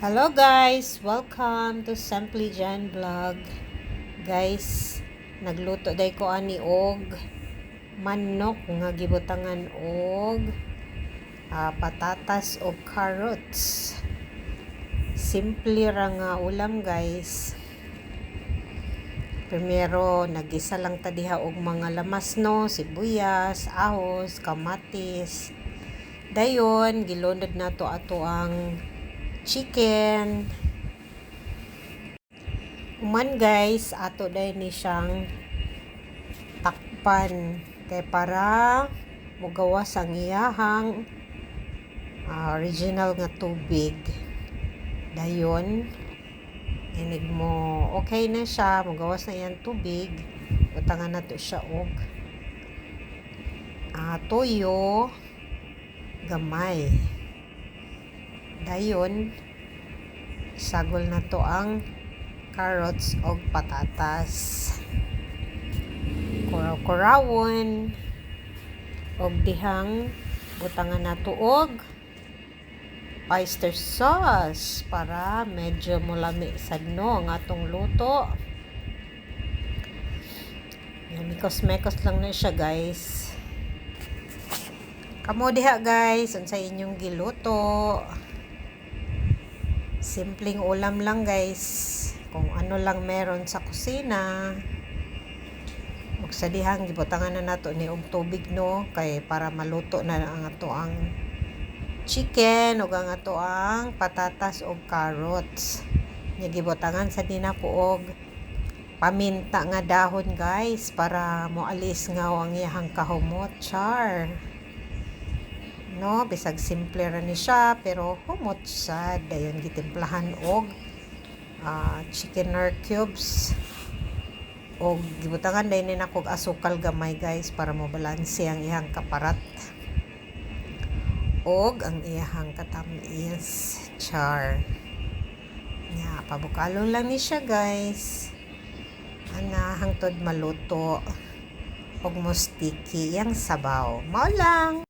Hello guys! Welcome to Simply Jan Vlog. Guys, nagluto day ko ani og manok nga gibutangan og patatas o carrots. Simple ra nga ulam guys. Primero, nagisa lang ta diha og mga lamas no, sibuyas, ahos, kamatis. Dayon, gilunod nato ato ang chicken. Uman guys, ato dahil ni siyang takpan kay para mugawas ang iyahang original nga tubig. Dayon, inig mo okay na siya, mugawas na yan tubig. Utangan nato siya og toyo gamay. Dayon, sagol na to ang carrots o patatas. Kuraw-kurawon og dihang butangan na to og oyster sauce para medyo mulami sadno ang atong luto. Mikos-mekos lang na siya guys. Kamo diha guys, unsay inyong giluto. Simpleng ulam lang guys. Kung ano lang meron sa kusina. Ug sa dihang gibutangan na nato ni og tubig no kay para maluto na ang ato ang chicken ug ang ato ang patatas ug carrots. Nya gibutangan sa dinako og paminta nga dahon guys para moalis nga ang iyang kahumot. Char. No, bisag simple ra ni siya pero humot sad. Dayon gitimplahan og chicken cubes og gibutangan din na kog asukal gamay guys para mo balanse ang iyang kaparat og ang iyang katamis. Char. Nya pabukalon lang ni siya guys. Ana hangtod maluto og mo sticky yang sabaw. Mao lang.